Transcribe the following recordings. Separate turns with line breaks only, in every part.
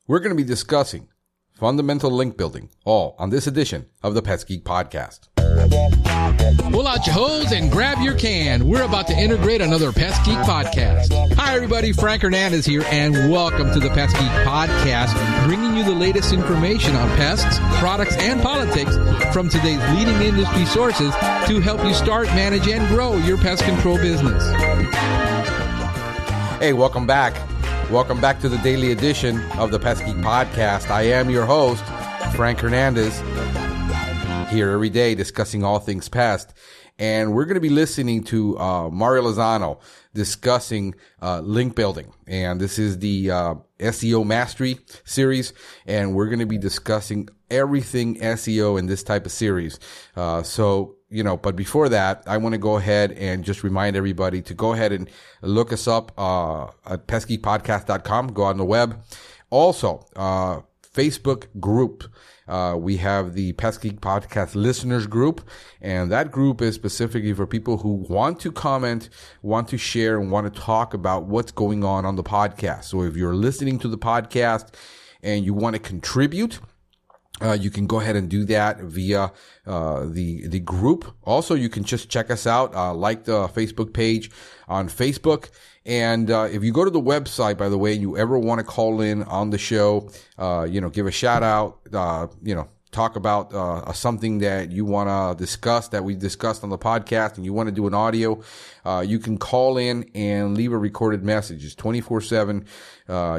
we're going to be discussing fundamental link building, all on this edition of the Pest Geek Podcast.
Pull out your hose and grab your can. We're about to integrate another Pest Geek Podcast. Hi, everybody. Frank Hernandez here, and welcome to the Pest Geek Podcast, bringing you the latest information on pests, products, and politics from today's leading industry sources to help you start, manage, and grow your pest control business.
Hey, welcome back. Welcome back to the daily edition of the Pest Geek Podcast. I am your host, Frank Hernandez, here every day discussing all things pest. And we're going to be listening to Mario Lozano discussing link building. And this is the SEO Mastery series. And we're going to be discussing everything SEO in this type of series. But before that, I want to go ahead and just remind everybody to go ahead and look us up at pestgeekpodcast.com. Go on the web. Also, Facebook group. We have the Pest Geek Podcast listeners group, and that group is specifically for people who want to comment, want to share, and want to talk about what's going on the podcast. So if you're listening to the podcast and you want to contribute, you can go ahead and do that via the group. Also, you can just check us out, like the Facebook page on Facebook. And if you go to the website, by the way, you ever want to call in on the show, give a shout out, talk about something that you want to discuss that we discussed on the podcast and you want to do an audio, you can call in and leave a recorded message. It's 24/7.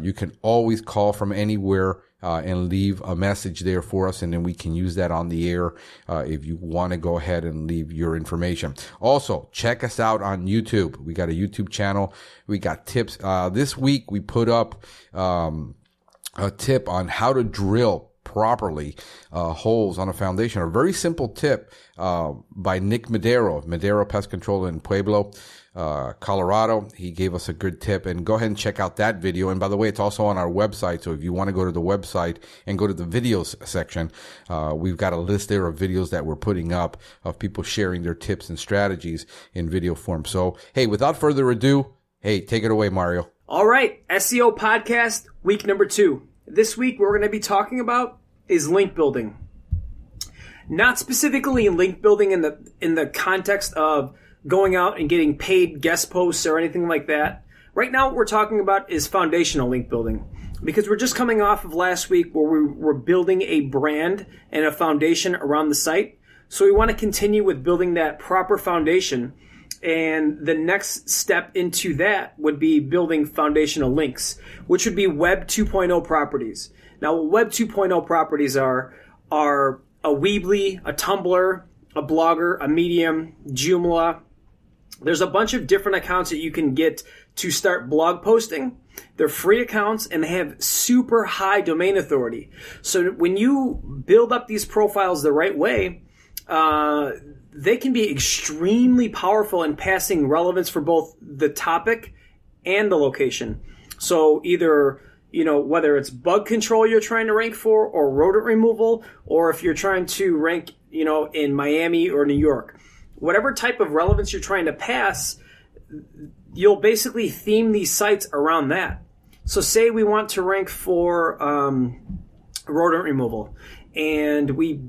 You can always call from anywhere and leave a message there for us, and then we can use that on the air if you want to go ahead and leave your information. Also, check us out on YouTube. We got a YouTube channel. We got tips. This week we put up a tip on how to drill properly holes on a foundation. A very simple tip by Nick Madero Pest Control in Pueblo, Colorado. He gave us a good tip, and go ahead and check out that video. And by the way, it's also on our website. So if you want to go to the website and go to the videos section, we've got a list there of videos that we're putting up of people sharing their tips and strategies in video form. So, hey, without further ado, hey, take it away, Mario.
All right. SEO Podcast, week number 2. This week, what we're going to be talking about is link building. Not specifically link building in the context of going out and getting paid guest posts or anything like that. Right now, what we're talking about is foundational link building, because we're just coming off of last week where we were building a brand and a foundation around the site. So we want to continue with building that proper foundation. And the next step into that would be building foundational links, which would be Web 2.0 properties. Now, what Web 2.0 properties are a Weebly, a Tumblr, a Blogger, a Medium, Joomla. There's a bunch of different accounts that you can get to start blog posting. They're free accounts and they have super high domain authority. So when you build up these profiles the right way, they can be extremely powerful in passing relevance for both the topic and the location. So either, whether it's bug control you're trying to rank for, or rodent removal, or if you're trying to rank, in Miami or New York. Whatever type of relevance you're trying to pass, you'll basically theme these sites around that. So say we want to rank for rodent removal, and we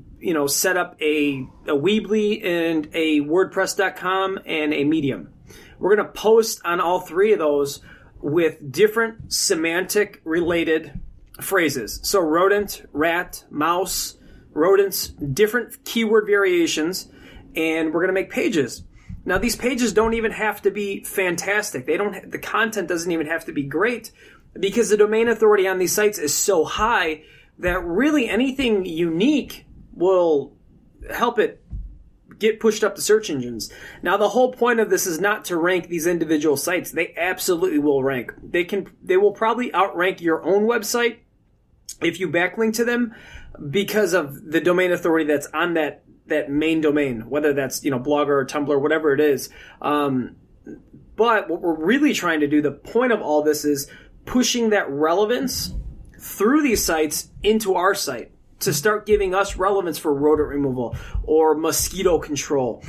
set up a Weebly and a WordPress.com and a Medium. We're going to post on all three of those with different semantic related phrases. So rodent, rat, mouse, rodents, different keyword variations. And we're going to make pages. Now, these pages don't even have to be fantastic. The content doesn't even have to be great, because the domain authority on these sites is so high that really anything unique will help it get pushed up the search engines. Now, the whole point of this is not to rank these individual sites. They absolutely will rank. They will probably outrank your own website if you backlink to them, because of the domain authority that's on that main domain, whether that's, Blogger or Tumblr, whatever it is. But what we're really trying to do, the point of all this is pushing that relevance through these sites into our site to start giving us relevance for rodent removal or mosquito control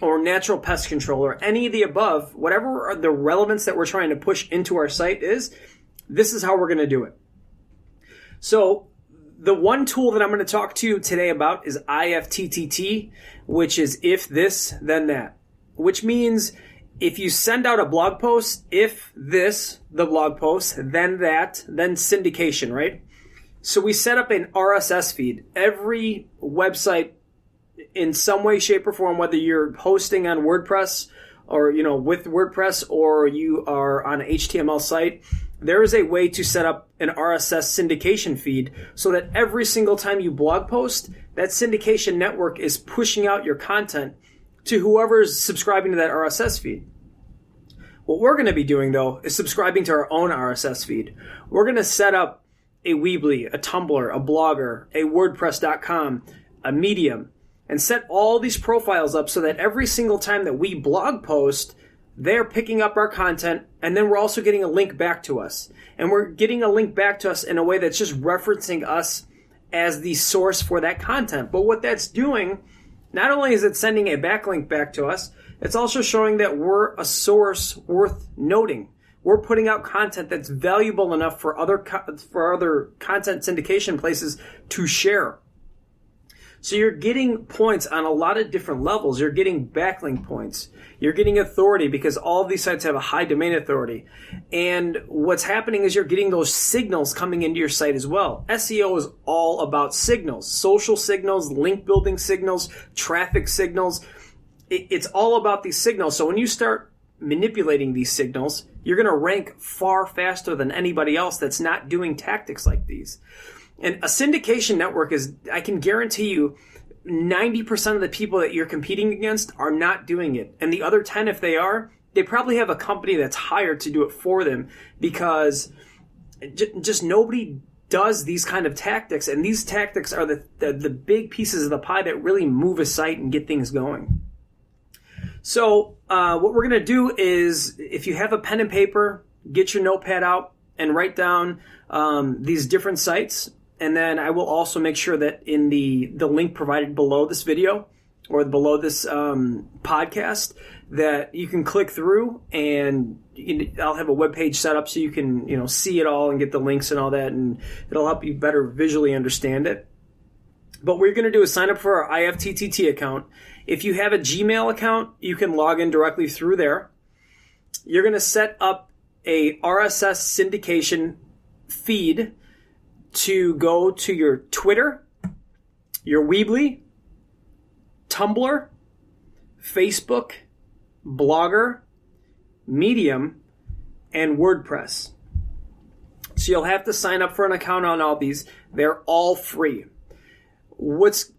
or natural pest control or any of the above. Whatever the relevance that we're trying to push into our site is, this is how we're going to do it. So the one tool that I'm going to talk to you today about is IFTTT, which is if this, then that, which means if you send out a blog post, if this, the blog post, then that, then syndication, right? So we set up an RSS feed. Every website in some way, shape, or form, whether you're hosting on WordPress or, with WordPress, or you are on an HTML site, there is a way to set up an RSS syndication feed so that every single time you blog post, that syndication network is pushing out your content to whoever's subscribing to that RSS feed. What we're going to be doing, though, is subscribing to our own RSS feed. We're going to set up a Weebly, a Tumblr, a Blogger, a WordPress.com, a Medium, and set all these profiles up so that every single time that we blog post, they're picking up our content, and then we're also getting a link back to us. And we're getting a link back to us in a way that's just referencing us as the source for that content. But what that's doing, not only is it sending a backlink back to us, it's also showing that we're a source worth noting. We're putting out content that's valuable enough for other content syndication places to share. So you're getting points on a lot of different levels. You're getting backlink points. You're getting authority because all of these sites have a high domain authority. And what's happening is you're getting those signals coming into your site as well. SEO is all about signals, social signals, link building signals, traffic signals. It's all about these signals. So when you start manipulating these signals, you're going to rank far faster than anybody else that's not doing tactics like these. And a syndication network is, I can guarantee you, 90% of the people that you're competing against are not doing it. And the other 10, if they are, they probably have a company that's hired to do it for them because just nobody does these kind of tactics. And these tactics are the big pieces of the pie that really move a site and get things going. So what we're going to do is, if you have a pen and paper, get your notepad out and write down these different sites. And then I will also make sure that in the link provided below this video or below this podcast that you can click through, and I'll have a web page set up so you can see it all and get the links and all that, and it'll help you better visually understand it. But what you're going to do is sign up for our IFTTT account. If you have a Gmail account, you can log in directly through there. You're going to set up a RSS syndication feed to go to your Twitter, your Weebly, Tumblr, Facebook, Blogger, Medium, and WordPress. So you'll have to sign up for an account on all these. They're all free. What's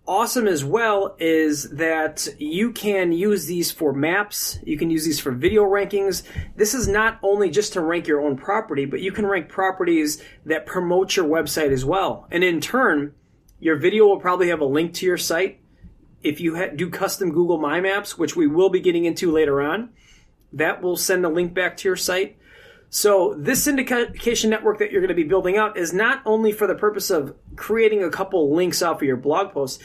awesome as well is that you can use these for maps. You can use these for video rankings. This is not only just to rank your own property, but you can rank properties that promote your website as well. And in turn, your video will probably have a link to your site. If you do custom Google My Maps, which we will be getting into later on, that will send a link back to your site. So this syndication network that you're going to be building out is not only for the purpose of creating a couple links off of your blog posts.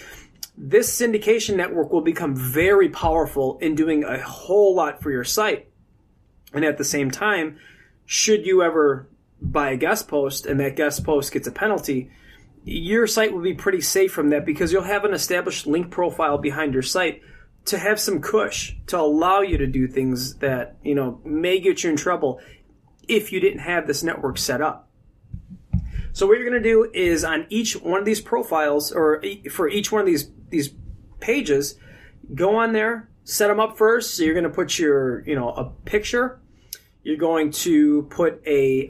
This syndication network will become very powerful in doing a whole lot for your site. And at the same time, should you ever buy a guest post and that guest post gets a penalty, your site will be pretty safe from that because you'll have an established link profile behind your site to have some cush to allow you to do things that, may get you in trouble if you didn't have this network set up. So what you're going to do is on each one of these profiles, or for each one of these pages, go on there, set them up first. So you're going to put your, a picture. You're going to put a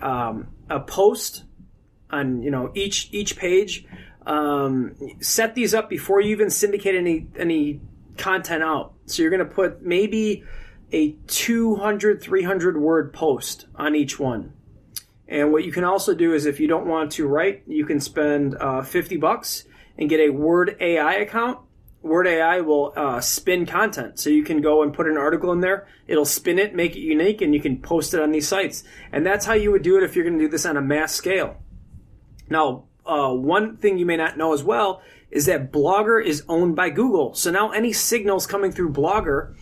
post on, each page. Set these up before you even syndicate any content out. So you're going to put maybe a 200, 300 word post on each one. And what you can also do is if you don't want to write, you can spend $50 and get a Word AI account. Word AI will spin content. So you can go and put an article in there. It'll spin it, make it unique, and you can post it on these sites. And that's how you would do it if you're going to do this on a mass scale. Now, one thing you may not know as well is that Blogger is owned by Google. So now any signals coming through Blogger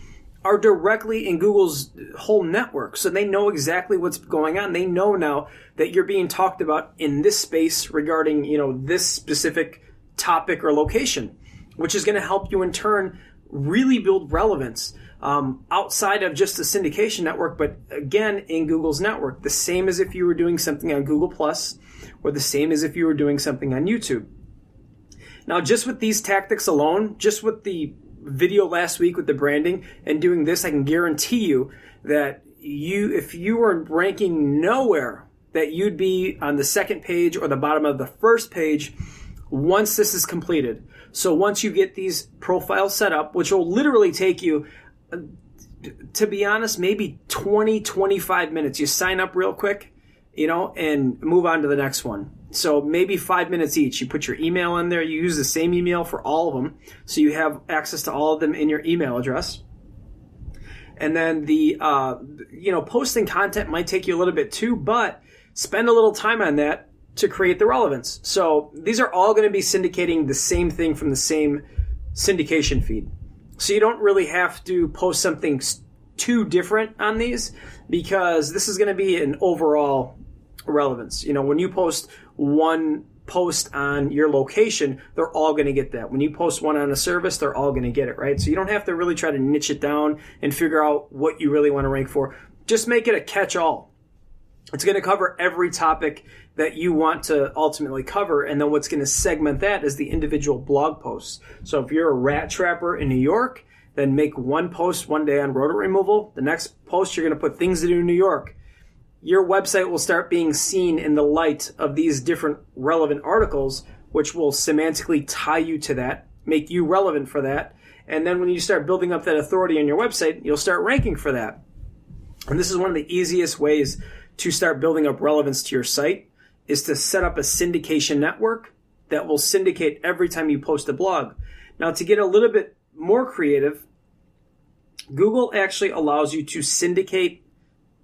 are directly in Google's whole network. So they know exactly what's going on. They know now that you're being talked about in this space regarding, this specific topic or location, which is going to help you in turn really build relevance outside of just the syndication network, but again, in Google's network, the same as if you were doing something on Google Plus, or the same as if you were doing something on YouTube. Now, just with these tactics alone, just with the video last week with the branding and doing this, I can guarantee you that if you were ranking nowhere, that you'd be on the second page or the bottom of the first page once this is completed. So once you get these profiles set up, which will literally take you, to be honest, maybe 20, 25 minutes. You sign up real quick, and move on to the next one. So maybe 5 minutes each. You put your email in there. You use the same email for all of them, so you have access to all of them in your email address. And then the posting content might take you a little bit too, but spend a little time on that to create the relevance. So these are all going to be syndicating the same thing from the same syndication feed. So you don't really have to post something too different on these, because this is going to be an overall relevance. When you post one post on your location, they're all going to get that. When you post one on a service, they're all going to get it, right? So you don't have to really try to niche it down and figure out what you really want to rank for. Just make it a catch-all. It's going to cover every topic that you want to ultimately cover, and then what's going to segment that is the individual blog posts. So if you're a rat trapper in New York, then make one post one day on rodent removal. The next post, you're going to put things to do in New York. Your website will start being seen in the light of these different relevant articles, which will semantically tie you to that, make you relevant for that. And then when you start building up that authority on your website, you'll start ranking for that. And this is one of the easiest ways to start building up relevance to your site, is to set up a syndication network that will syndicate every time you post a blog. Now, to get a little bit more creative, Google actually allows you to syndicate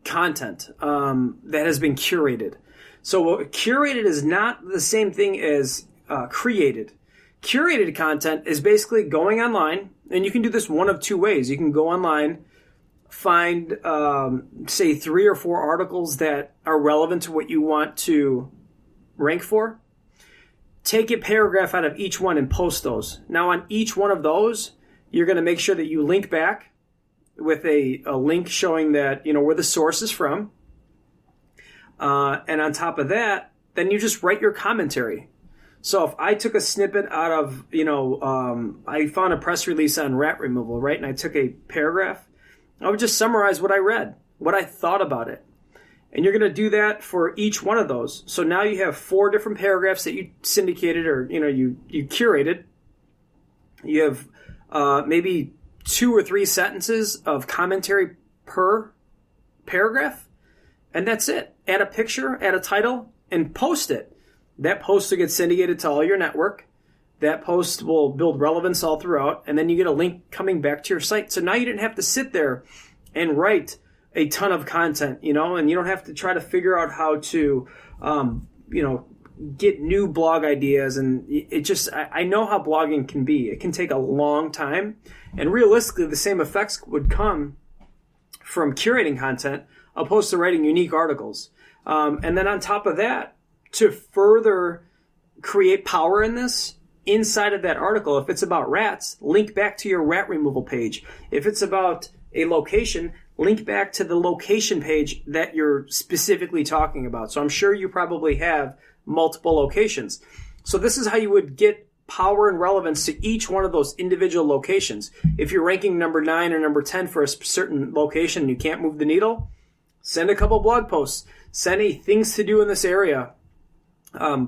content that has been curated. So curated is not the same thing as created. Curated content is basically going online, and you can do this one of two ways. You can go online, find, say, 3 or 4 articles that are relevant to what you want to rank for. Take a paragraph out of each one and post those. Now, on each one of those, you're going to make sure that you link back with a link showing that, where the source is from. And on top of that, then you just write your commentary. So if I took a snippet out of, I found a press release on rat removal, right? And I took a paragraph, I would just summarize what I read, what I thought about it. And you're going to do that for each one of those. So now you have 4 different paragraphs that you syndicated, or, you curated. You have maybe 2 or 3 sentences of commentary per paragraph. And that's it. Add a picture, add a title, and post it. That post will get syndicated to all your network. That post will build relevance all throughout, and then you get a link coming back to your site. So now you didn't have to sit there and write a ton of content, and you don't have to try to figure out how to, get new blog ideas. And it just, I know how blogging can be. It can take a long time, and realistically, the same effects would come from curating content opposed to writing unique articles. And then on top of that, to further create power in this, inside of that article, if it's about rats, link back to your rat removal page. If it's about a location, link back to the location page that you're specifically talking about. So I'm sure you probably have multiple locations. So this is how you would get power and relevance to each one of those individual locations. If you're ranking number 9 or number 10 for a certain location and you can't move the needle, send a couple blog posts. Send a things to do in this area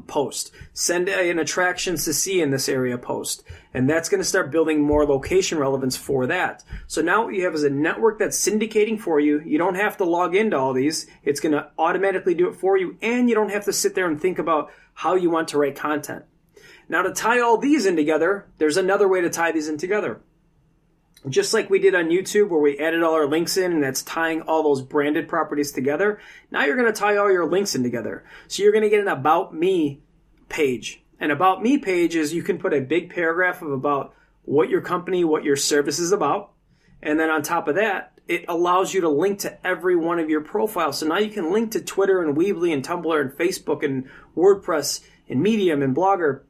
post. Send an attractions to see in this area post. And that's going to start building more location relevance for that. So now what you have is a network that's syndicating for you. You don't have to log into all these. It's going to automatically do it for you. And you don't have to sit there and think about how you want to write content. Now, to tie all these in together, there's another way to tie these in together. Just like we did on YouTube, where we added all our links in, and that's tying all those branded properties together. Now you're going to tie all your links in together. So you're going to get an About Me page. An About Me page is you can put a big paragraph of about what your company, what your service is about. And then on top of that, it allows you to link to every one of your profiles. So now you can link to Twitter and Weebly and Tumblr and Facebook and WordPress and Medium and Blogger.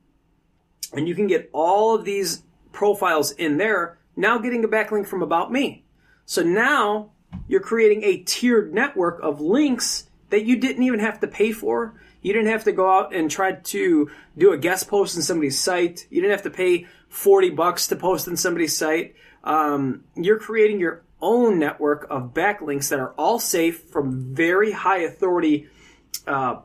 And you can get all of these profiles in there, now getting a backlink from About Me. So now you're creating a tiered network of links that you didn't even have to pay for. You didn't have to go out and try to do a guest post on somebody's site. You didn't have to pay $40 to post on somebody's site. You're creating your own network of backlinks that are all safe from very high authority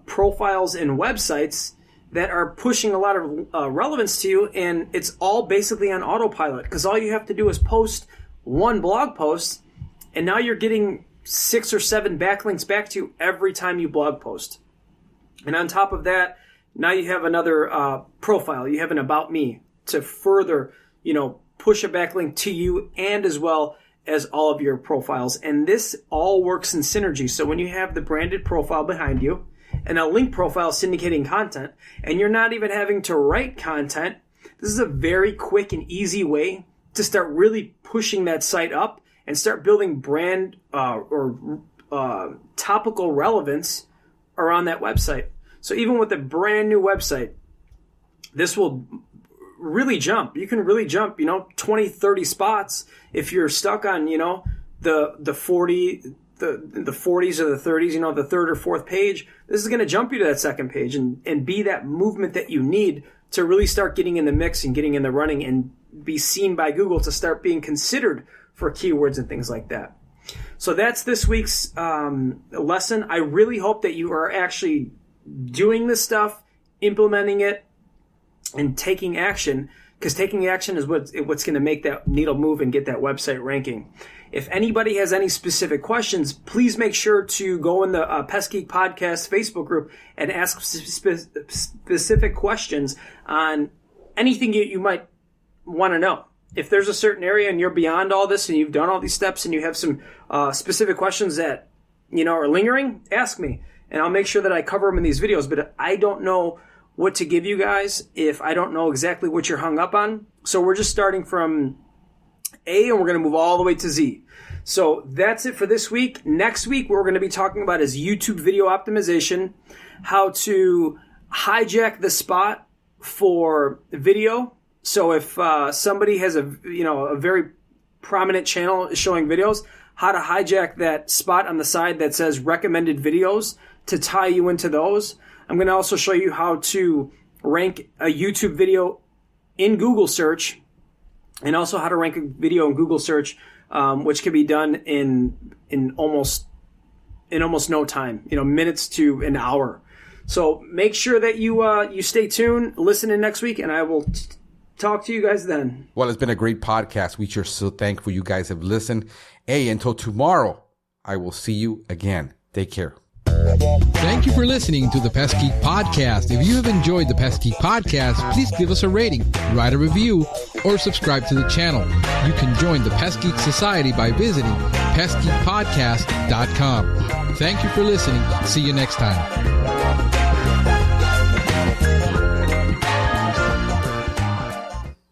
profiles and websites that are pushing a lot of relevance to you, and it's all basically on autopilot because all you have to do is post one blog post, and now you're getting 6 or 7 backlinks back to you every time you blog post. And on top of that, now you have another profile. You have an About Me to further, push a backlink to you and as well as all of your profiles. And this all works in synergy. So when you have the branded profile behind you and a link profile syndicating content, and you're not even having to write content, this is a very quick and easy way to start really pushing that site up and start building brand or topical relevance around that website. So even with a brand new website, this will really jump. You can really jump, 20, 30 spots if you're stuck on, the 40, the 40s or the 30s, the third or fourth page. This is going to jump you to that second page and be that movement that you need to really start getting in the mix and getting in the running and be seen by Google to start being considered for keywords and things like that. So that's this week's lesson. I really hope that you are actually doing this stuff, implementing it, and taking action, because taking action is what's going to make that needle move and get that website ranking. If anybody has any specific questions, please make sure to go in the Pest Geek Podcast Facebook group and ask specific questions on anything you might want to know. If there's a certain area and you're beyond all this and you've done all these steps and you have some specific questions that are lingering, ask me, and I'll make sure that I cover them in these videos. But I don't know what to give you guys if I don't know exactly what you're hung up on. So we're just starting from A and we're going to move all the way to Z. So that's it for this week. Next week, what we're going to be talking about is YouTube video optimization, how to hijack the spot for video. So if somebody has a very prominent channel showing videos, how to hijack that spot on the side that says recommended videos to tie you into those. I'm going to also show you how to rank a YouTube video in Google search, and also how to rank a video in Google search, which can be done in almost no time, minutes to an hour. So make sure that you stay tuned, listen in next week, and I will talk to you guys then. Well,
it's been a great podcast. We are so thankful you guys have listened. Hey, until tomorrow, I will see you again. Take care.
Thank you for listening to the Pest Geek Podcast. If you have enjoyed the Pest Geek Podcast, please give us a rating, write a review, or subscribe to the channel. You can join the Pest Geek Society by visiting pestgeekpodcast.com. Thank you for listening. See you next time.